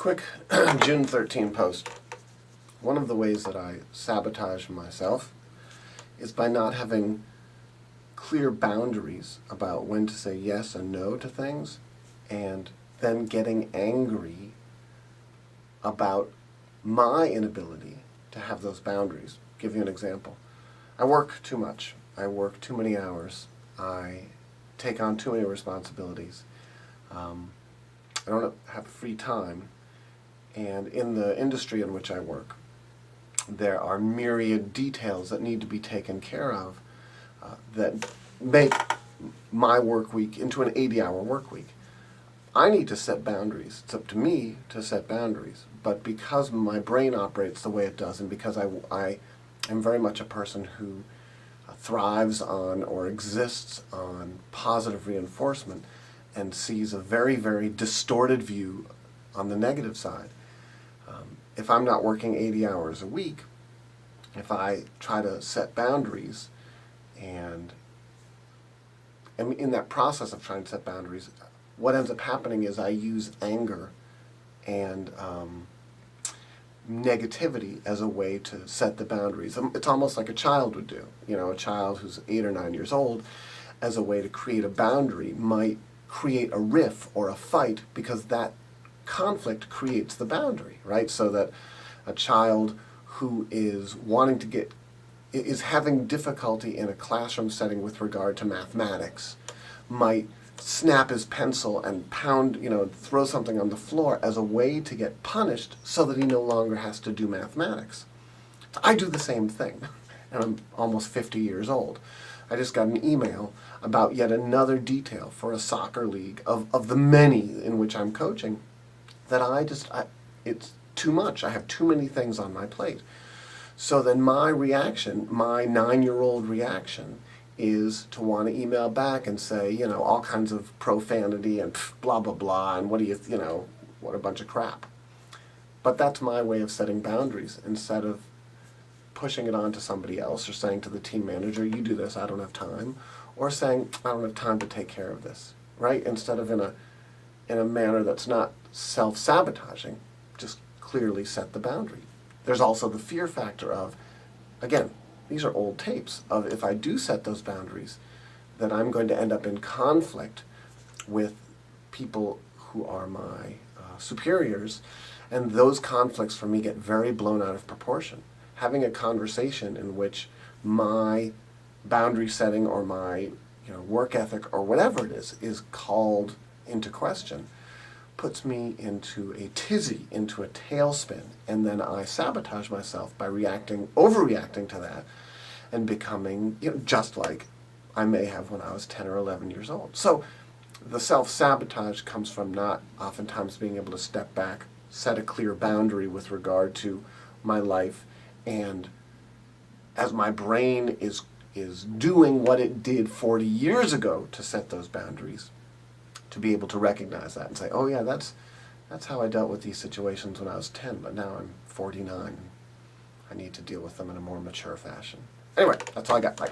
Quick June 13 post. One of the ways that I sabotage myself is by not having clear boundaries about when to say yes and no to things, and then getting angry about my inability to have those boundaries. Give you an example. I work too much. I work too many hours. I take on too many responsibilities. I don't have free time. And in the industry in which I work, there are myriad details that need to be taken care of that make my work week into an 80-hour work week. I need to set boundaries. It's up to me to set boundaries. But because my brain operates the way it does, and because I am very much a person who thrives on or exists on positive reinforcement and sees a very, very distorted view on the negative side, if I'm not working 80 hours a week, if I try to set boundaries and in that process of trying to set boundaries, what ends up happening is I use anger and negativity as a way to set the boundaries. It's almost like a child would do. You know, a child who's 8 or 9 years old, as a way to create a boundary, might create a riff or a fight because that conflict creates the boundary, right? So that a child who is is having difficulty in a classroom setting with regard to mathematics might snap his pencil and pound, throw something on the floor as a way to get punished so that he no longer has to do mathematics. I do the same thing, and I'm almost 50 years old. I just got an email about yet another detail for a soccer league of the many in which I'm coaching that it's too much. I have too many things on my plate. So then my reaction, my 9-year-old reaction, is to want to email back and say, all kinds of profanity and blah, blah, blah, and what a bunch of crap. But that's my way of setting boundaries. Instead of pushing it on to somebody else or saying to the team manager, you do this, I don't have time, or saying, I don't have time to take care of this, right? Instead of in a manner that's not self-sabotaging, just clearly set the boundary. There's also the fear factor of, again, these are old tapes, of if I do set those boundaries, that I'm going to end up in conflict with people who are my superiors, and those conflicts for me get very blown out of proportion. Having a conversation in which my boundary setting or my work ethic or whatever it is called into question puts me into a tizzy, into a tailspin, and then I sabotage myself by overreacting to that, and becoming just like I may have when I was 10 or 11 years old. So the self-sabotage comes from not oftentimes being able to step back, set a clear boundary with regard to my life, and as my brain is doing what it did 40 years ago to set those boundaries, to be able to recognize that and say, oh yeah, that's how I dealt with these situations when I was 10, but now I'm 49. I need to deal with them in a more mature fashion. Anyway, that's all I got. Bye.